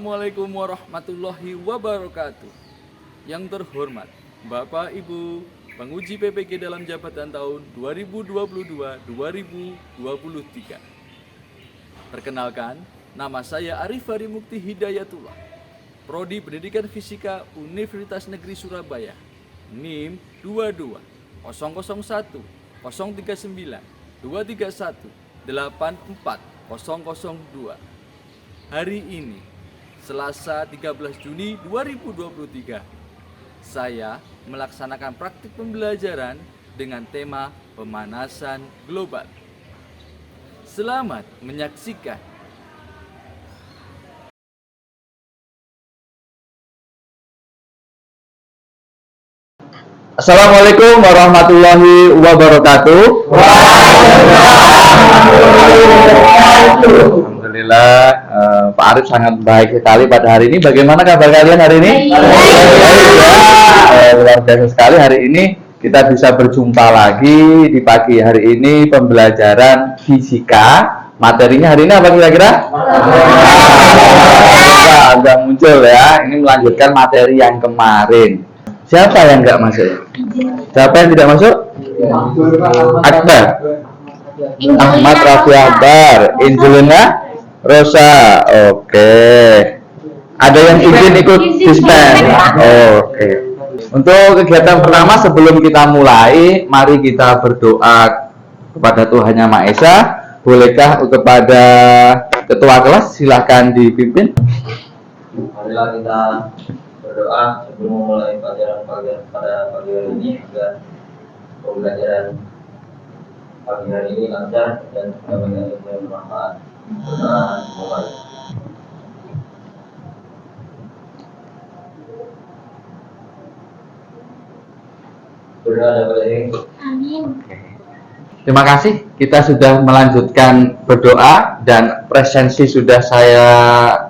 Assalamualaikum warahmatullahi wabarakatuh. Yang terhormat Bapak Ibu penguji PPG dalam jabatan tahun 2022-2023. Perkenalkan, nama saya Arif Hari Mukti Hidayatullah, Prodi Pendidikan Fisika Universitas Negeri Surabaya, NIM 22 001 039 231 84002. Hari ini, Selasa 13 Juni 2023, saya melaksanakan praktik pembelajaran dengan tema pemanasan global. Selamat menyaksikan. Assalamualaikum warahmatullahi wabarakatuh. Alhamdulillah, Pak Arif sangat baik sekali pada hari ini. Bagaimana kabar kalian hari ini? Luar biasa sekali hari ini kita bisa berjumpa lagi di pagi hari ini pembelajaran fisika. Materinya hari ini apa kira-kira? Agak muncul ya. Ini melanjutkan materi yang kemarin. Siapa yang nggak masuk? Siapa yang tidak masuk? Akbar, Ahmad Rafi Akbar, Angelina Rosa. Oke. Ada yang izin ikut dispen? Oke. Untuk kegiatan pertama sebelum kita mulai, mari kita berdoa kepada Tuhan Yang Maha Esa. Bolehkah kepada ketua kelas silahkan dipimpin? Marilah kita berdoa sebelum memulai pelajaran pada pagi hari ini agar pembelajaran pagi hari ini lancar dan dapat bermanfaat. Berdoa mulai. Berdoa dapat ini. Amin. Terima kasih, kita sudah melanjutkan berdoa dan presensi sudah saya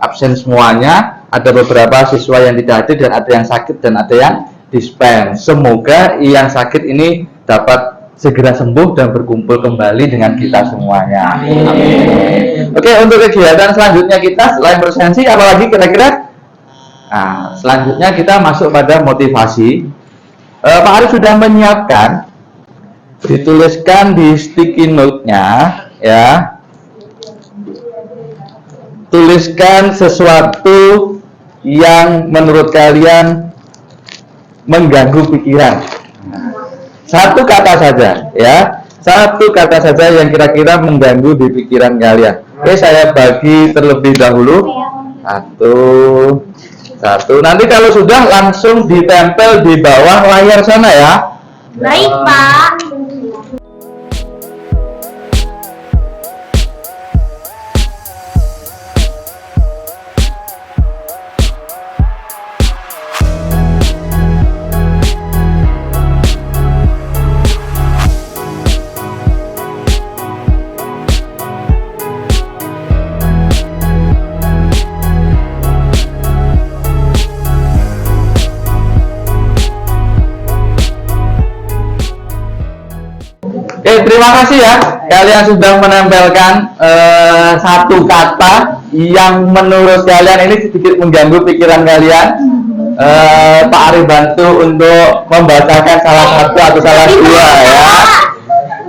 absen semuanya. Ada beberapa siswa yang tidak hadir dan ada yang sakit dan ada yang dispen. Semoga yang sakit ini dapat segera sembuh dan berkumpul kembali dengan kita semuanya. Amin. Oke, untuk kegiatan selanjutnya kita selain presensi apalagi kira-kira? Nah, selanjutnya kita masuk pada motivasi. Pak Arif sudah menyiapkan, dituliskan di sticky note-nya ya. Tuliskan sesuatu yang menurut kalian mengganggu pikiran. Satu kata saja ya. Satu kata saja yang kira-kira mengganggu di pikiran kalian. Oke, saya bagi terlebih dahulu. Satu. Nanti kalau sudah langsung ditempel di bawah layar sana ya. Baik, Pak. Oke, terima kasih ya. Kalian sudah menempelkan satu kata yang menurut kalian ini sedikit mengganggu pikiran kalian. Pak Arif bantu untuk membacakan salah satu atau salah dua ya.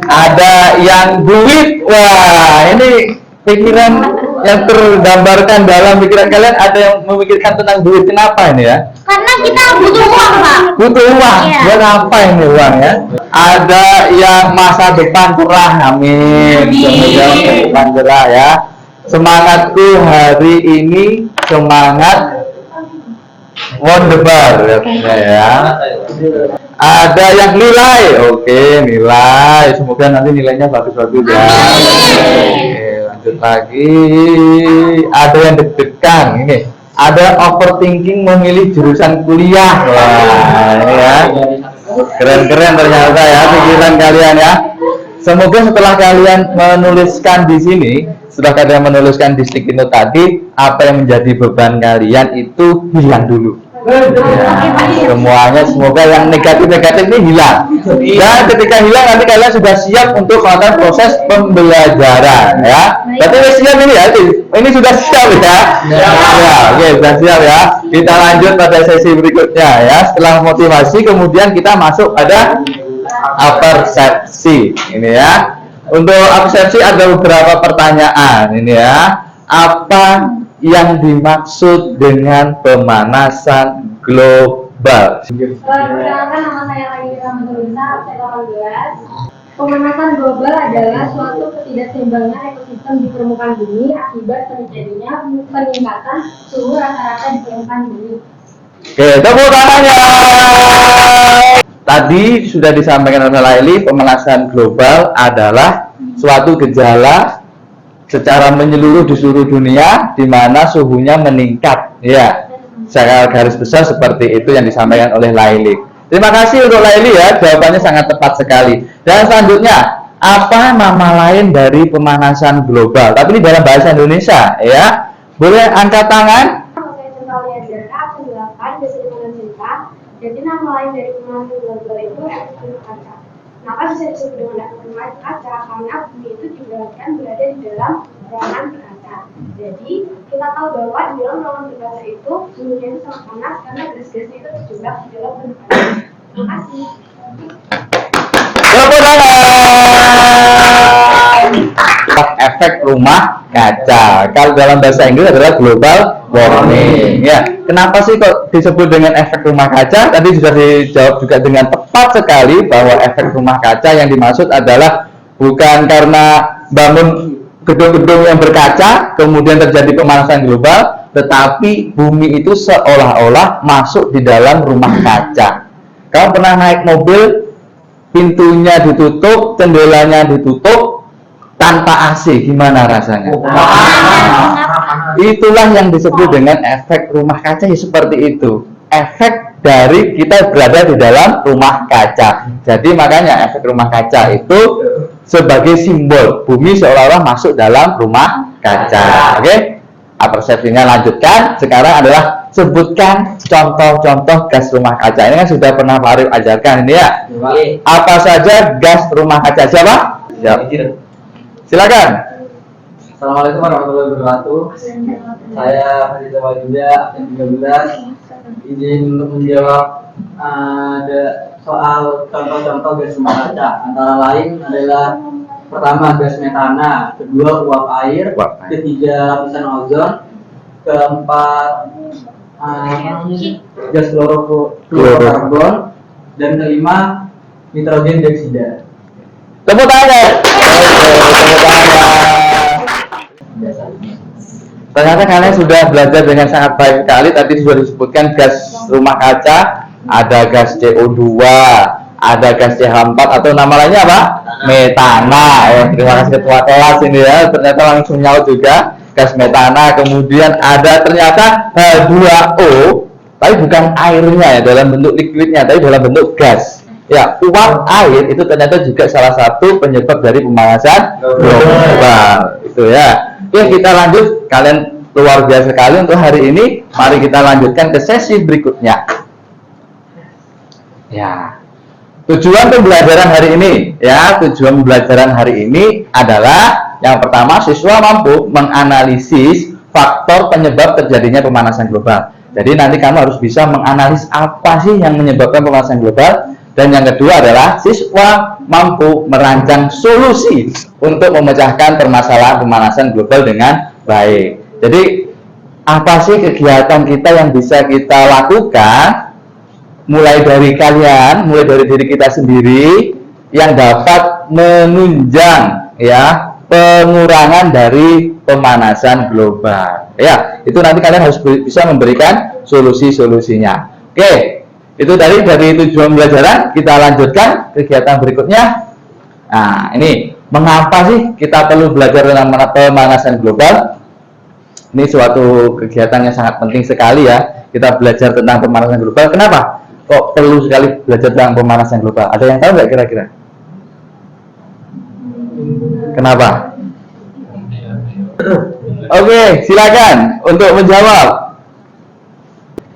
Ada yang duit. Wah, ini pikiran yang tergambarkan dalam pikiran kalian ada yang memikirkan tentang duit. Kenapa ini ya? Karena kita butuh uang, Pak. Butuh uang. Iya. Buat apa ini uang ya? Ada yang masa depan cerah. Amin. Semoga masa depan cerah ya. Semangatku hari ini semangat wonderbar ya. Ada yang nilai. Oke, nilai. Semoga nanti nilainya bagus-bagus ya. Oke, lanjut lagi. Ada yang deg-degan ini. Ada overthinking memilih jurusan kuliah. Wah, ini ya. Keren-keren ternyata ya pikiran kalian ya. Semoga setelah kalian menuliskan di sini, setelah kalian menuliskan di sticky note tadi, apa yang menjadi beban kalian itu hilang dulu. Ya, semuanya semoga yang negatif-negatif ini hilang. Dan ketika hilang nanti kalian sudah siap untuk melakukan proses pembelajaran ya. Berarti udah siap ini ya, ini sudah siap ya. Ya, oke, sudah siap ya. Kita lanjut pada sesi berikutnya ya. Setelah motivasi kemudian kita masuk pada persepsi ini ya. Untuk persepsi ada beberapa pertanyaan ini ya. Apa yang dimaksud dengan pemanasan global? Perkenalkan, nama saya Lagi Ramadhanisa, absen 18. Pemanasan global adalah suatu ketidakseimbangan ekosistem di permukaan bumi akibat terjadinya peningkatan suhu rata-rata di permukaan bumi. Oke, tepuk tangannya. Tadi sudah disampaikan oleh Laili, pemanasan global adalah suatu gejala secara menyeluruh di seluruh dunia di mana suhunya meningkat. Ya, secara garis besar seperti itu yang disampaikan oleh Laili. Terima kasih untuk Laili ya, jawabannya sangat tepat sekali. Dan selanjutnya, apa nama lain dari pemanasan global? Tapi ini dalam bahasa Indonesia ya. Boleh angkat tangan? Saya contohnya dari absen 8, biasa dengan cerita. Jadi nama lain dari pemanasan global itu efek rumah kaca. Kenapa bisa disebut dengan efek rumah kaca? Karena bumi itu diibaratkan berada di dalam ruangan berkaca. Jadi kita tahu bahwa di dalam ruangan berkaca itu suhunya itu sangat panas karena gas-gasnya itu terjebak di dalam bentuk kaca. Terima kasih. Tepuk tangan. Efek rumah kaca. Kalau dalam bahasa Inggris adalah global warming. Ya, kenapa sih kok disebut dengan efek rumah kaca? Tadi sudah dijawab juga dengan tepat sekali bahwa efek rumah kaca yang dimaksud adalah bukan karena bangun gedung-gedung yang berkaca kemudian terjadi pemanasan global, tetapi bumi itu seolah-olah masuk di dalam rumah kaca. Kamu pernah naik mobil, pintunya ditutup, jendelanya ditutup, tanpa AC, gimana rasanya? Itulah yang disebut dengan efek rumah kaca, ya seperti itu. Efek dari kita berada di dalam rumah kaca. Jadi makanya efek rumah kaca itu sebagai simbol bumi seolah-olah masuk dalam rumah kaca. Oke? Persepsinya lanjutkan. Sekarang adalah sebutkan contoh-contoh gas rumah kaca. Ini kan sudah pernah Pak Arif ajarkan ini ya. Apa saja gas rumah kaca? Siapa? Silakan. Assalamualaikum warahmatullahi wabarakatuh. Saya Haji Jawa juga, absen 13. Izin untuk menjawab ada soal contoh-contoh gas rumah kaca. Antara lain adalah pertama gas metana, kedua uap air, ketiga lapisan ozon, keempat gas fluorokarbon, dan kelima nitrogen dioksida. Tepuk tangan. Tepuk tangan. Ternyata kalian sudah belajar dengan sangat baik sekali. Tadi sudah disebutkan gas rumah kaca, ada gas CO2, ada gas CH4 atau nama lainnya apa? Metana. Terima kasih ketua kelas ini ya. Ternyata langsung nyaut juga gas metana. Kemudian ada ternyata H2O, tapi bukan airnya ya dalam bentuk liquidnya, tapi dalam bentuk gas. Ya, uap air itu ternyata juga salah satu penyebab dari pemanasan global. Itu ya. Oke, kita lanjut. Kalian luar biasa sekali untuk hari ini. Mari kita lanjutkan ke sesi berikutnya. Ya. Tujuan pembelajaran hari ini, ya, tujuan pembelajaran hari ini adalah yang pertama, siswa mampu menganalisis faktor penyebab terjadinya pemanasan global. Jadi nanti kamu harus bisa menganalisis apa sih yang menyebabkan pemanasan global. Dan yang kedua adalah siswa mampu merancang solusi untuk memecahkan permasalahan pemanasan global dengan baik. Jadi apa sih kegiatan kita yang bisa kita lakukan mulai dari kalian, mulai dari diri kita sendiri yang dapat menunjang ya pengurangan dari pemanasan global. Ya, itu nanti kalian harus bisa memberikan solusi-solusinya. Oke. Itu dari tujuan pembelajaran. Kita lanjutkan kegiatan berikutnya. Nah, ini mengapa sih kita perlu belajar tentang pemanasan global? Ini suatu kegiatan yang sangat penting sekali ya. Kita belajar tentang pemanasan global. Kenapa? Kok perlu sekali belajar tentang pemanasan global? Ada yang tahu nggak kira-kira? Kenapa? Oke, silakan untuk menjawab.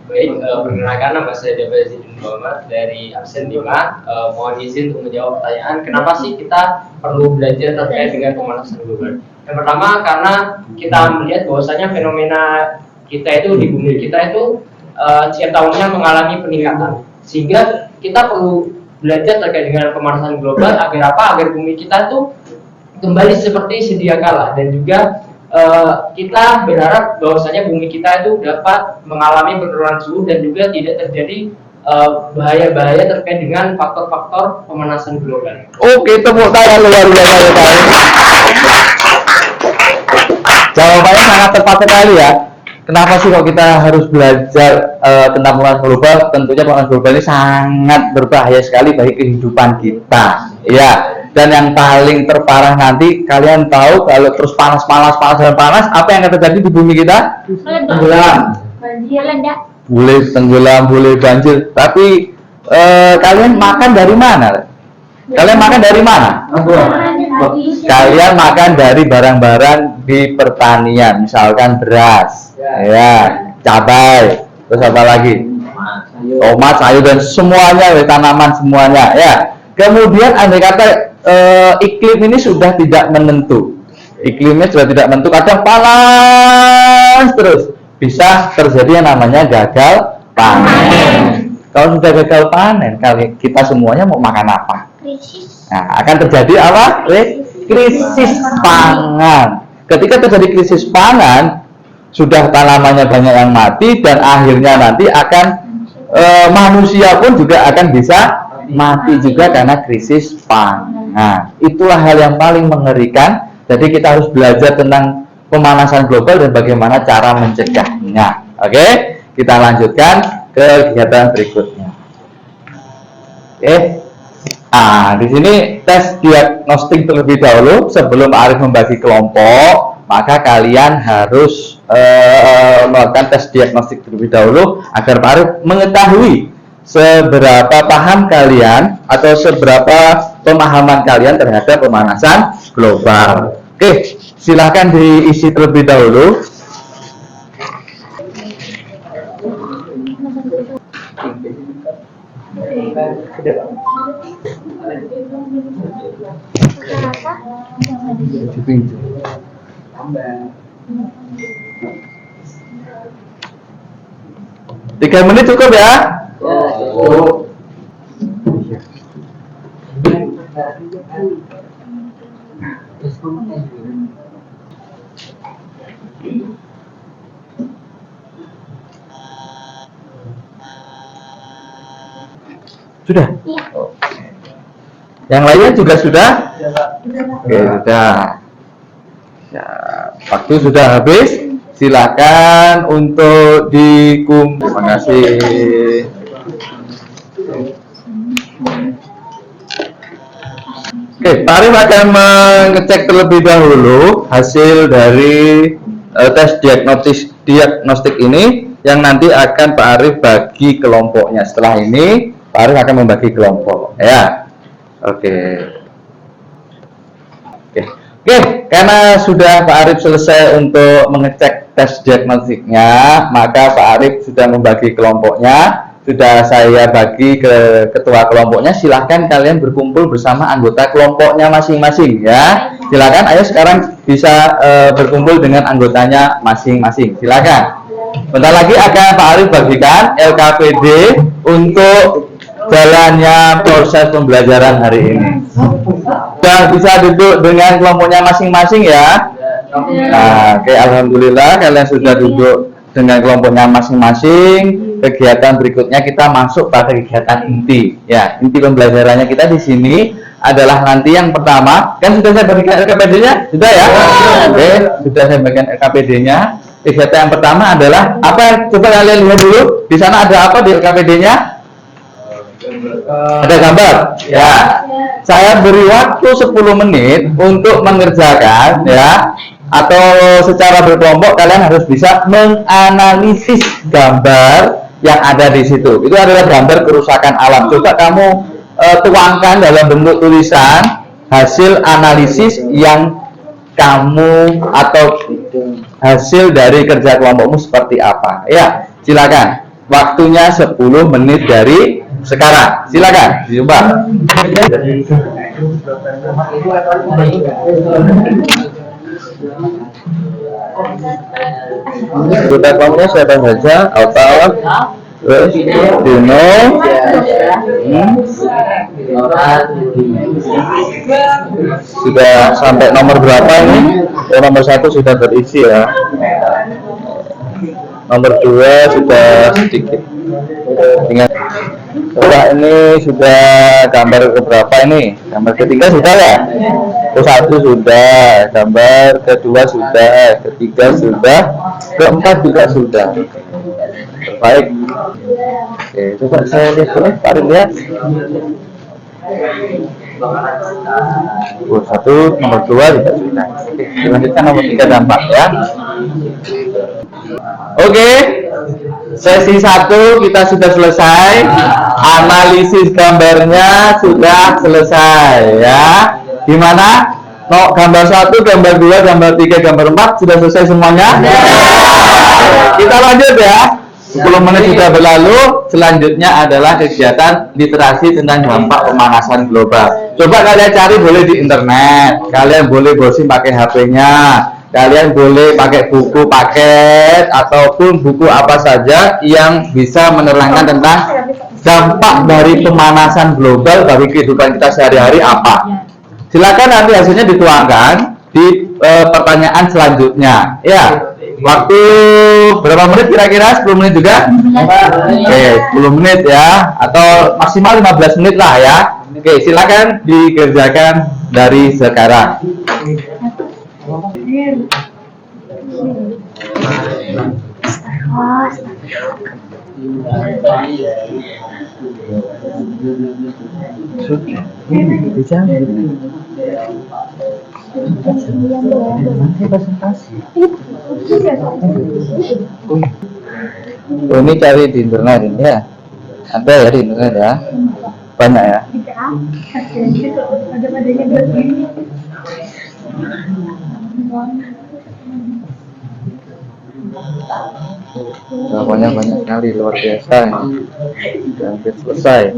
Baik, Perkenalkan, nama saya David Zidin Muhammad dari absen 5. Mohon izin untuk menjawab pertanyaan, kenapa sih kita perlu belajar terkait dengan pemanasan global? Yang pertama, karena kita melihat bahwasanya fenomena kita itu di bumi kita itu setiap tahunnya mengalami peningkatan, sehingga kita perlu belajar terkait dengan pemanasan global agar apa? Agar bumi kita itu kembali seperti sedia kala, dan juga kita berharap bahwasanya bumi kita itu dapat mengalami penurunan suhu dan juga tidak terjadi bahaya-bahaya terkait dengan faktor-faktor pemanasan global. Oke, tepuk tangan luar biasa sekali. Jawabannya sangat tepat sekali ya. Kenapa sih kok kita harus belajar tentang pemanasan global? Tentunya pemanasan global ini sangat berbahaya sekali bagi kehidupan kita. Ya. Dan yang paling terparah nanti, kalian tahu kalau terus panas, apa yang akan terjadi di bumi kita? Tenggelam. Boleh tenggelam, boleh banjir. Tapi kalian makan dari mana? Kalian makan dari mana? Kalian makan dari barang-barang di pertanian, misalkan beras, ya, cabai, terus apa lagi? Tomat, sayur, dan semuanya, tanaman semuanya, ya. Kemudian andai kata iklim ini sudah tidak menentu, iklimnya sudah tidak menentu, kadang panas terus, bisa terjadi yang namanya gagal panen. Kalau sudah gagal panen, kita semuanya mau makan apa? Nah, akan terjadi apa? Krisis pangan. Ketika terjadi krisis pangan, sudah tanamannya banyak yang mati, dan akhirnya nanti akan manusia pun juga akan bisa mati juga karena krisis pangan. Nah, itulah hal yang paling mengerikan. Jadi kita harus belajar tentang pemanasan global dan bagaimana cara mencegahnya. Oke, kita lanjutkan ke kegiatan berikutnya. Oke. Nah, di sini tes diagnostik terlebih dahulu. Sebelum Arif membagi kelompok, maka kalian harus melakukan tes diagnostik terlebih dahulu agar Pak Arif mengetahui seberapa paham kalian atau seberapa pemahaman kalian terhadap pemanasan global. Oke, silahkan diisi terlebih dahulu. Tiga menit cukup ya? Sudah? Yang lainnya juga sudah? Oke, sudah. Ya, waktu sudah habis. Silakan untuk dikumpul. Terima kasih. Oke, Pak Arif akan mengecek terlebih dahulu hasil dari tes diagnostik ini yang nanti akan Pak Arif bagi kelompoknya. Setelah ini Pak Arif akan membagi kelompok, ya. Oke, karena sudah Pak Arif selesai untuk mengecek tes diagnostiknya, maka Pak Arif sudah membagi kelompoknya. Sudah saya bagi ke ketua kelompoknya. Silahkan kalian berkumpul bersama anggota kelompoknya masing-masing, ya. Silakan, ayo sekarang bisa berkumpul dengan anggotanya masing-masing. Silakan. Bentar lagi akan Pak Arif bagikan LKPD untuk jalannya proses pembelajaran hari ini. Sudah bisa duduk dengan kelompoknya masing-masing, ya. Nah, oke, alhamdulillah kalian sudah duduk dengan kelompoknya masing-masing. Kegiatan berikutnya kita masuk pada kegiatan inti. Ya, inti pembelajarannya kita di sini adalah nanti yang pertama, kan sudah saya bagikan LKPD-nya, sudah ya? Oke, sudah saya bagikan LKPD-nya. Kegiatan yang pertama adalah apa? Coba kalian lihat dulu. Di sana ada apa di LKPD-nya? Ada gambar. Ya. Saya beri waktu 10 menit untuk mengerjakan, ya. Atau secara berkelompok kalian harus bisa menganalisis gambar yang ada di situ. Itu adalah gambar kerusakan alam. Coba kamu tuangkan dalam bentuk tulisan hasil analisis yang kamu atau hasil dari kerja kelompokmu seperti apa. Ya, silakan. waktunya 10 menit dari sekarang. Silakan dicoba. Sudah kamunya siapa saja? Auto, Dino, sudah sampai nomor berapa ini? Nomor 1 sudah terisi ya. Nomor 2 sudah sedikit. Ingat. Coba ini sudah gambar keberapa ini? Gambar ketiga sudah ya? Ke-1 sudah, gambar kedua sudah, ketiga sudah, keempat juga sudah. Baik. Oke, coba saya lihat dulu, tarik lihat. Satu, nomor 2 juga sudah. Oke, selanjutnya nomor 3 dampak ya. Oke, sesi 1 kita sudah selesai. Analisis gambarnya sudah selesai ya. Gimana? No, gambar 1, gambar 2, gambar 3, gambar 4 sudah selesai semuanya? Kita lanjut ya. 10 menit sudah berlalu. Selanjutnya adalah kegiatan literasi tentang dampak pemanasan global. Coba kalian cari boleh di internet. Kalian boleh browsing pakai HP-nya. Kalian boleh pakai buku paket ataupun buku apa saja yang bisa menerangkan tentang dampak dari pemanasan global bagi kehidupan kita sehari-hari apa. Silakan nanti hasilnya dituangkan di pertanyaan selanjutnya. Ya, waktu berapa menit kira-kira? 10 menit juga? Oke, 10 menit ya, atau maksimal 15 menit lah ya. Oke, silakan dikerjakan dari sekarang. Ini cari di internet ini ya, ada ya di internet ya, banyak ya. Jawabannya banyak sekali, luar biasa ini. Hampir selesai.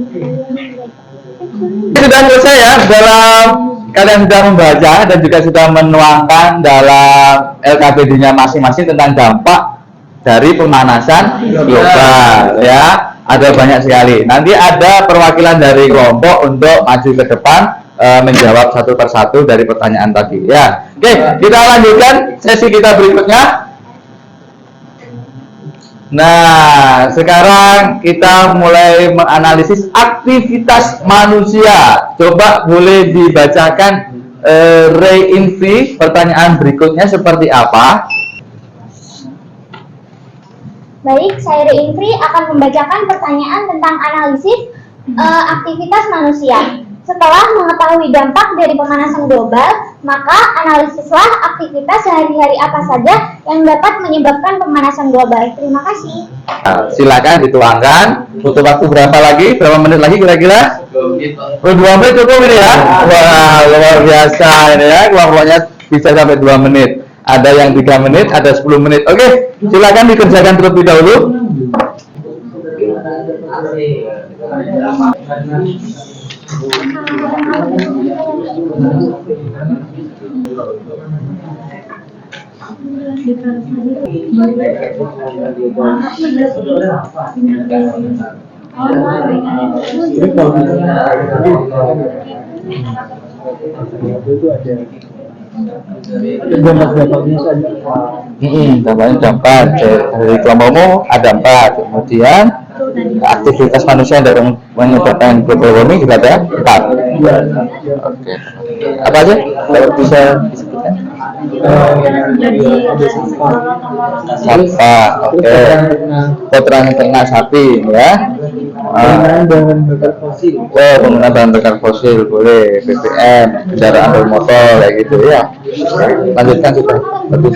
Sudah selesai ya, dalam kalian sudah membaca dan juga sudah menuangkan dalam LKPD-nya masing-masing tentang dampak dari pemanasan global ya. Ada banyak sekali. Nanti ada perwakilan dari kelompok untuk maju ke depan menjawab satu persatu dari pertanyaan tadi ya. Oke, kita lanjutkan sesi kita berikutnya. Nah, sekarang kita mulai menganalisis aktivitas manusia. Coba boleh dibacakan reinvi pertanyaan berikutnya seperti apa? Baik, saya Reinfri akan membacakan pertanyaan tentang analisis aktivitas manusia. Setelah mengetahui dampak dari pemanasan global, maka analisislah aktivitas sehari-hari apa saja yang dapat menyebabkan pemanasan global. Terima kasih. Nah, silakan dituangkan. Butuh waktu berapa lagi? Berapa menit lagi kira-kira? 2 menit cukup ini ya? Wah, luar biasa ini ya. Kelompoknya bisa sampai 2 menit. Ada yang 3 menit, ada 10 menit. Oke, silakan dikerjakan terlebih dahulu. Dampaknya dampak dari kelompokmu ada 4, kemudian aktivitas manusia yang menyebabkan global warming juga ada 4. Oke. Apa aja? Kalau bisa disebutkan? Sampah, oke. Kotoran ternak sapi, ya. Penggunaan bakar fosil. Oh, penggunaan bahan bakar fosil boleh. BBM, kendaraan bermotor, kayak gitu ya. Lanjutkan sudah. Bagus.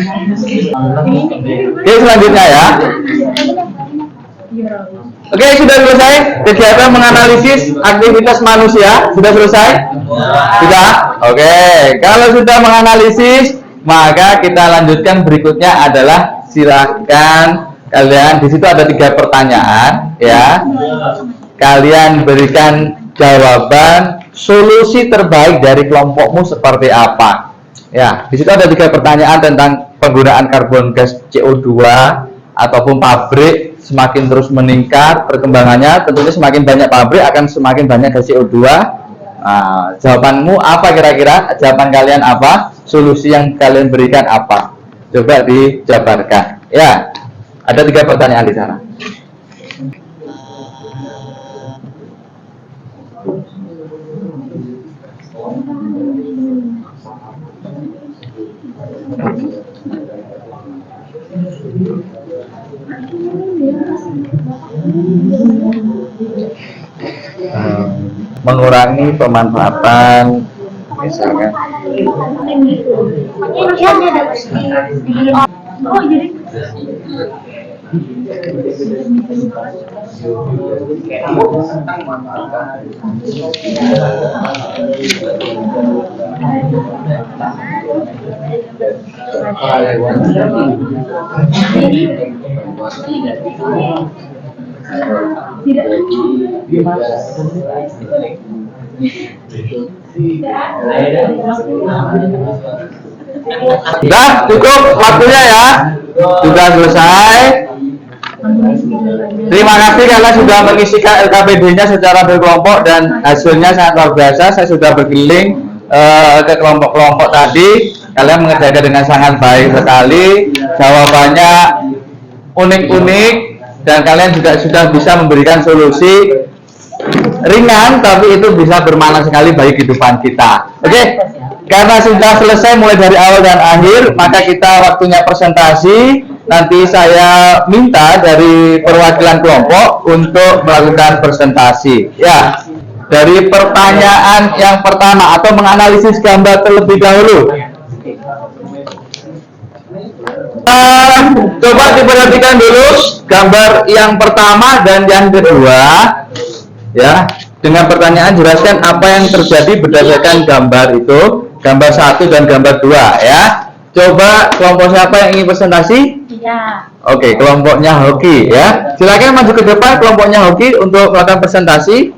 Oke, selanjutnya ya. Oke, sudah selesai kegiatan menganalisis aktivitas manusia. Sudah selesai? Sudah? Oke, kalau sudah menganalisis, maka kita lanjutkan berikutnya adalah silakan Kalian di situ ada 3 pertanyaan, ya. Kalian berikan jawaban solusi terbaik dari kelompokmu seperti apa. Ya, di situ ada 3 pertanyaan tentang penggunaan karbon gas CO2 ataupun pabrik semakin terus meningkat perkembangannya, tentunya semakin banyak pabrik akan semakin banyak gas CO2. Nah, jawabanmu apa kira-kira? Jawaban kalian apa? Solusi yang kalian berikan apa? Coba dijabarkan. Ya, ada 3 pertanyaan di sana. Mengurangi pemanfaatan, misalnya. Sudah cukup waktunya ya, sudah selesai. Terima kasih karena sudah mengisikan LKPD-nya secara berkelompok dan hasilnya sangat luar biasa. Saya sudah berkeliling ke kelompok-kelompok tadi. Kalian mengerjakan dengan sangat baik sekali. Jawabannya unik-unik dan kalian juga sudah bisa memberikan solusi ringan, tapi itu bisa bermakna sekali bagi kehidupan kita. Oke, karena sudah selesai mulai dari awal dan akhir, maka kita waktunya presentasi. Nanti saya minta dari perwakilan kelompok untuk melakukan presentasi. Ya, dari pertanyaan yang pertama atau menganalisis gambar terlebih dahulu. Coba diperhatikan dulu gambar yang pertama dan yang kedua. Ya, dengan pertanyaan jelaskan apa yang terjadi berdasarkan gambar itu, gambar 1 dan gambar 2 ya. Coba kelompok siapa yang ingin presentasi? Ya. Oke, kelompoknya Hoki ya. Silakan maju ke depan kelompoknya Hoki untuk melakukan presentasi.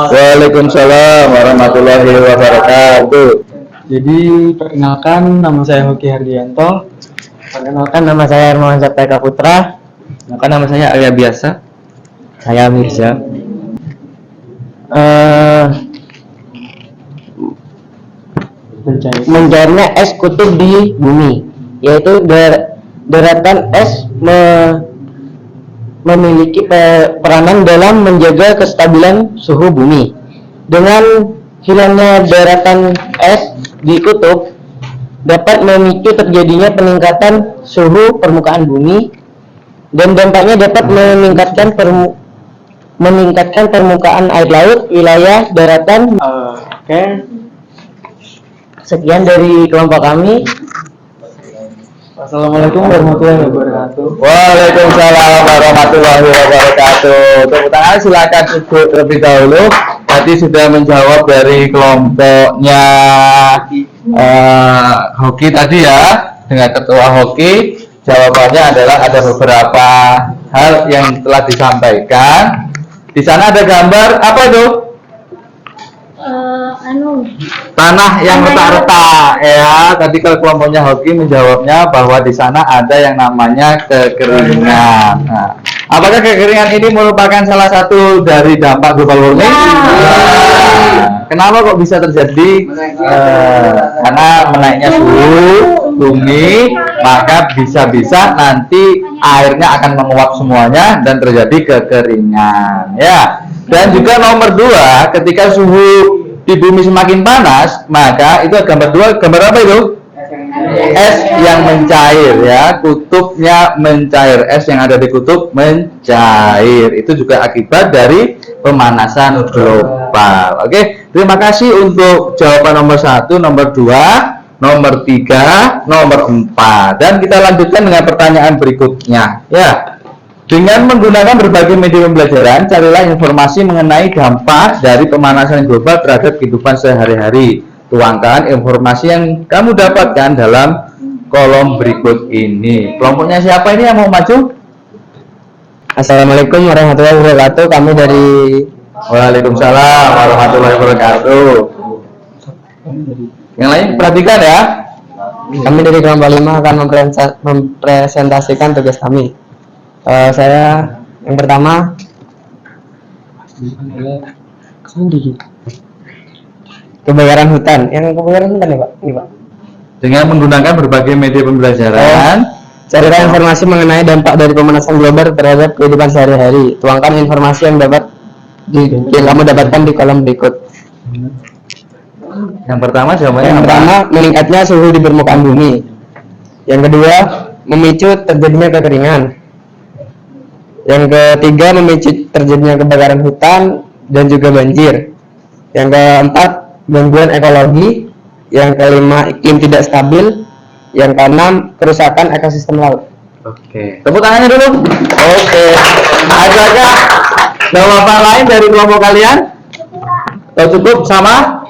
Waalaikumsalam warahmatullahi wabarakatuh. Jadi perkenalkan, nama saya Hoki Hardianto. Perkenalkan, nama saya Hermawan Saptaeka Putra. Maka nama saya Arya Biasa. Saya Mirza. Mencairnya es kutub di bumi, yaitu daratan es memiliki peranan dalam menjaga kestabilan suhu bumi. Dengan hilangnya daratan es di kutub dapat memicu terjadinya peningkatan suhu permukaan bumi dan dampaknya dapat meningkatkan permukaan air laut wilayah daratan. Oke. Sekian dari kelompok kami. Assalamualaikum warahmatullahi wabarakatuh. Waalaikumsalam warahmatullahi wabarakatuh. Tepuk tangan, silakan duduk terlebih dahulu. Tadi sudah menjawab dari kelompoknya Hoki tadi ya, dengan ketua Hoki. Jawabannya adalah ada beberapa hal yang telah disampaikan. Di sana ada gambar apa itu? Tanah yang retak-retak ya. Tadi kalau kelompoknya Hoki menjawabnya bahwa di sana ada yang namanya kekeringan. Nah, apakah kekeringan ini merupakan salah satu dari dampak global warming? Nah, kenapa kok bisa terjadi? Karena menaiknya suhu bumi, maka bisa-bisa nanti airnya akan menguap semuanya dan terjadi kekeringan ya. Dan juga nomor 2, ketika suhu di bumi semakin panas, maka itu gambar 2, gambar apa itu? Es yang mencair ya, kutubnya mencair, es yang ada di kutub mencair. Itu juga akibat dari pemanasan global. Oke, terima kasih untuk jawaban nomor 1, nomor 2, nomor 3, nomor 4. Dan kita lanjutkan dengan pertanyaan berikutnya ya. Dengan menggunakan berbagai media pembelajaran, carilah informasi mengenai dampak dari pemanasan global terhadap kehidupan sehari-hari. Tuangkan informasi yang kamu dapatkan dalam kolom berikut ini. Kelompoknya siapa ini yang mau maju? Assalamualaikum warahmatullahi wabarakatuh. Kami dari Waalaikumsalam warahmatullahi wabarakatuh. Yang lain perhatikan ya. kami dari kelompok 5 akan mempresentasikan tugas kami. Saya yang pertama kebakaran hutan. Yang kebakaran hutan ya Pak? Ini Pak. Dengan menggunakan berbagai media pembelajaran. Carikan informasi mengenai dampak dari pemanasan global terhadap kehidupan sehari-hari. Tuangkan informasi yang yang kamu dapatkan di kolom berikut. Yang pertama jawabannya Yang apa? pertama, meningkatnya suhu di permukaan bumi. Yang kedua, memicu terjadinya kekeringan. Yang ketiga, memicu terjadinya kebakaran hutan dan juga banjir. Yang keempat, gangguan ekologi. Yang kelima, iklim tidak stabil. Yang keenam, kerusakan ekosistem laut. Oke, tepuk tangannya dulu. Oke, adakah jawaban lain dari kelompok kalian? Kalau cukup sama?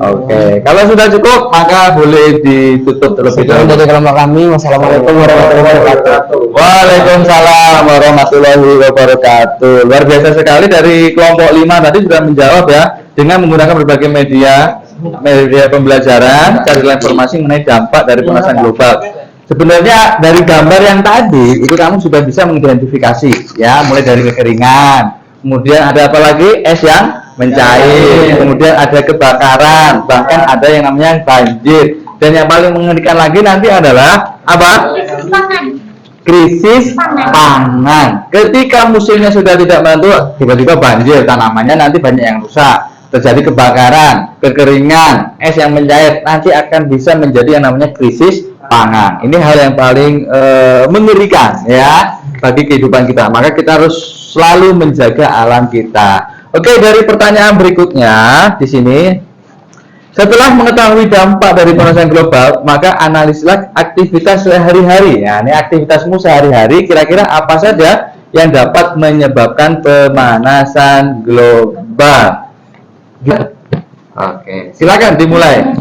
Oke, kalau sudah cukup maka boleh ditutup terlebih Sekian dahulu. dari kelompok kami. Wassalamualaikum warahmatullahi wabarakatuh. Waalaikumsalam warahmatullahi wabarakatuh. Luar biasa sekali dari kelompok 5 tadi sudah menjawab ya dengan menggunakan berbagai media pembelajaran, carilah informasi mengenai dampak dari pemanasan global. Sebenarnya dari gambar yang tadi itu kamu sudah bisa mengidentifikasi ya, mulai dari kekeringan, kemudian ada apa lagi, es yang mencair, kemudian ada kebakaran, bahkan ada yang namanya banjir, dan yang paling mengerikan lagi nanti adalah apa? Krisis pangan. Ketika musimnya sudah tidak menentu, tiba-tiba banjir, tanamannya nanti banyak yang rusak, terjadi kebakaran, kekeringan, es yang mencair, nanti akan bisa menjadi yang namanya krisis pangan. Ini hal yang paling mengerikan ya bagi kehidupan kita. Maka kita harus selalu menjaga alam kita. Oke, dari pertanyaan berikutnya di sini, setelah mengetahui dampak dari pemanasan global, maka analislah aktivitas sehari-hari. Ya, ini aktivitasmu sehari-hari, kira-kira apa saja yang dapat menyebabkan pemanasan global? Oke, silakan dimulai.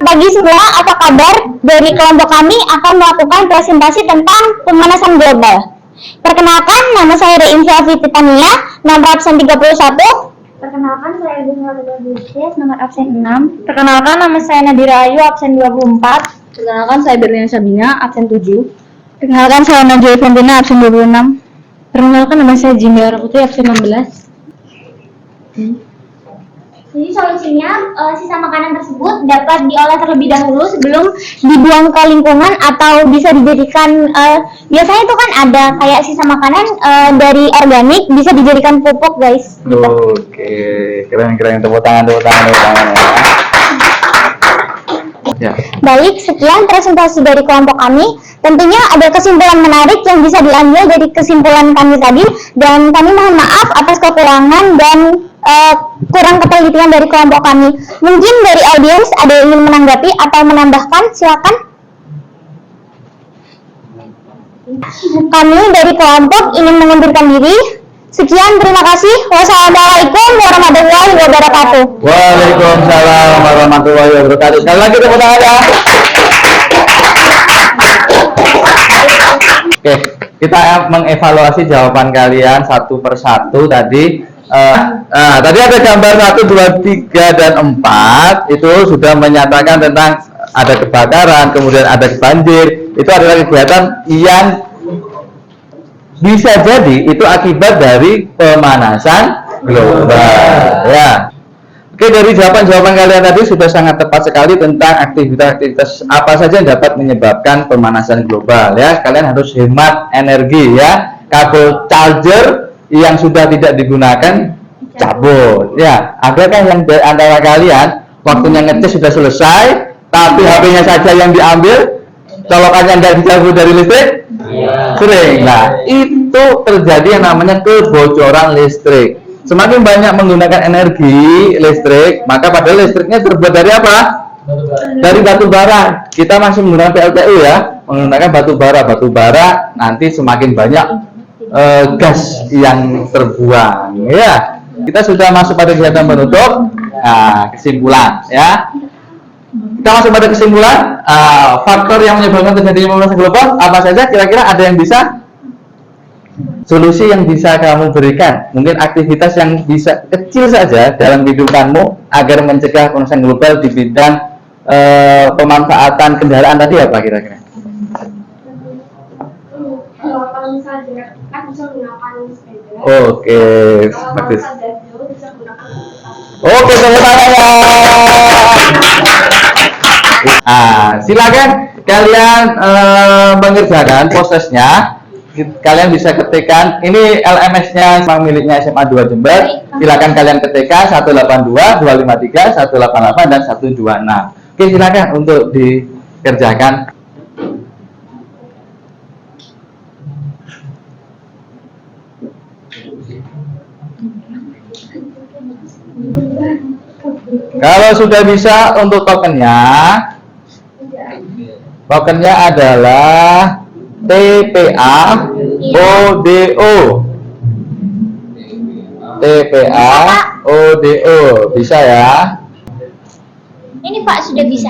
Bagi semua, apa kabar? Dari kelompok kami akan melakukan presentasi tentang pemanasan global. Perkenalkan, nama saya Reinfi Afitania, nomor absen 31. Perkenalkan, saya Bunga Lucius, nomor absen 6. Perkenalkan, nama saya Nadira Ayu, absen 24. Perkenalkan, saya Berliana Sabina, absen 7. Perkenalkan, saya Najwa Fantina, absen 26. Perkenalkan, nama saya Jinda Rakuti, absen 16. Jadi solusinya, sisa makanan tersebut dapat diolah terlebih dahulu sebelum dibuang ke lingkungan atau bisa dijadikan, biasanya itu kan ada kayak sisa makanan dari organik bisa dijadikan pupuk guys. Gitu. Oke, keren-keren, tepuk tangan ya. Baik, sekian presentasi dari kelompok kami. Tentunya ada kesimpulan menarik yang bisa diambil dari kesimpulan kami tadi, dan kami mohon maaf atas kekurangan dan kurang ketelitian dari kelompok kami. Mungkin dari audiens ada yang ingin menanggapi atau menambahkan, silakan. Kami dari kelompok ingin mengundurkan diri. Sekian, terima kasih. Wassalamualaikum warahmatullahi wabarakatuh. Waalaikumsalam warahmatullahi wabarakatuh. Sekali lagi tepuk tangan ya. Oke, kita mengevaluasi jawaban kalian satu persatu tadi. Tadi ada gambar 1, 2, 3, dan 4 itu sudah menyatakan tentang ada kebakaran, kemudian ada banjir. Itu adalah kegiatan yang bisa jadi itu akibat dari pemanasan global ya. Oke, dari jawaban-jawaban kalian tadi sudah sangat tepat sekali tentang aktivitas-aktivitas apa saja yang dapat menyebabkan pemanasan global ya. Kalian harus hemat energi ya. Kabel charger yang sudah tidak digunakan cabut ya. Adakah yang dari antara kalian waktunya ngecas sudah selesai tapi HP-nya saja yang diambil, colokannya tidak dicabut dari listrik? Sering. Nah, itu terjadi yang namanya kebocoran listrik. Semakin banyak menggunakan energi listrik, maka padahal listriknya terbuat dari apa? Dari batu bara. Kita masih menggunakan PLTU ya, menggunakan batu bara. Batu bara nanti semakin banyak gas yang terbuang ya. Kita sudah masuk pada kegiatan penutup. Nah, kesimpulan ya. Kita masuk pada kesimpulan. Faktor yang menyebabkan terjadinya pemanasan global apa saja? Kira-kira ada yang bisa? Solusi yang bisa kamu berikan, mungkin aktivitas yang bisa kecil saja dalam kehidupanmu agar mencegah pemanasan global di bidang pemanfaatan kendaraan tadi apa kira-kira? Kalau misalnya jarak dekat bisa menggunakan sepeda. Oke, Kalau bagus. misalnya jarak jauh bisa menggunakan kereta. Oke, tepuk tangan ya. Silakan kalian mengerjakan prosesnya. Kalian bisa ketikkan ini LMS-nya memang miliknya SMA 2 Jember. Silakan kalian ketikkan 182, 253, 188 dan 126. Oke, silakan untuk dikerjakan. Kalau sudah bisa untuk tokennya adalah TPA ODO. TPA ODO bisa ya? Ini Pak sudah bisa.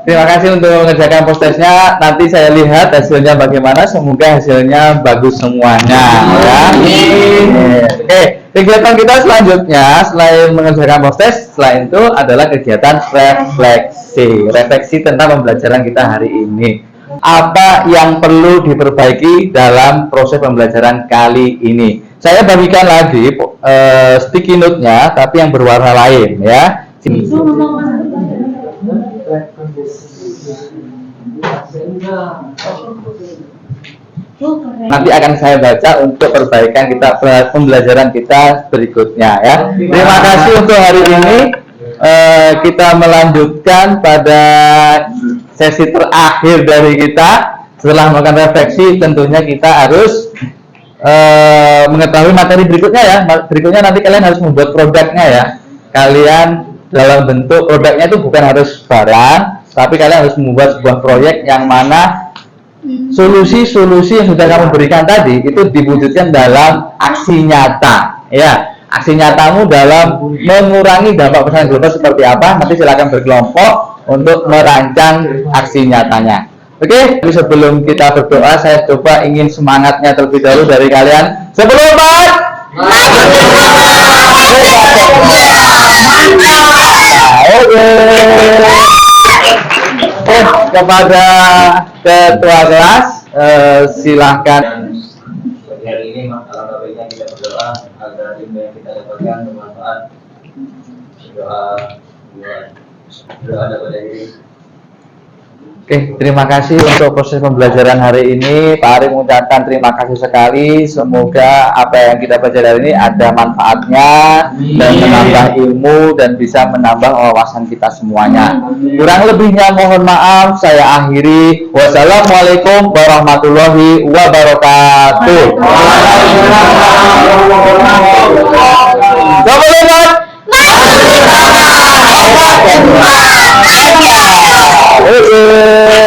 Terima kasih untuk mengerjakan postesnya. Nanti saya lihat hasilnya bagaimana. Semoga hasilnya bagus semuanya. Ya. Oke, kegiatan kita selanjutnya selain mengerjakan postes, selain itu adalah kegiatan refleksi. Refleksi tentang pembelajaran kita hari ini. Apa yang perlu diperbaiki dalam proses pembelajaran kali ini? Saya bagikan lagi sticky note-nya, tapi yang berwarna lain ya. Nanti akan saya baca untuk perbaikan kita pembelajaran kita berikutnya ya. Terima kasih untuk hari ini. Kita melanjutkan pada sesi terakhir dari kita. Setelah melakukan refleksi, tentunya kita harus mengetahui materi berikutnya ya. Berikutnya nanti kalian harus membuat produknya ya. Kalian dalam bentuk produknya itu bukan harus barang, tapi kalian harus membuat sebuah proyek yang mana solusi-solusi yang sudah kamu berikan tadi itu diwujudkan dalam aksi nyata ya. Aksi nyatamu dalam mengurangi dampak pemanasan global seperti apa, nanti silakan berkelompok untuk merancang aksi nyatanya. Oke, tapi sebelum kita berdoa, saya coba ingin semangatnya terlebih dahulu dari kalian. 10, 4. Kepada ketua kelas silahkan. Bagi hari ini masalah baiknya kita berdoa agar ilmu yang kita dapatkan bermanfaat. Doa daripada diri. Oke, terima kasih untuk proses pembelajaran hari ini. Pak Ari mengucapkan terima kasih sekali. Semoga apa yang kita pelajari hari ini ada manfaatnya dan menambah ilmu dan bisa menambah wawasan kita semuanya. Kurang lebihnya mohon maaf. Saya akhiri. Wassalamualaikum warahmatullahi wabarakatuh. Oke.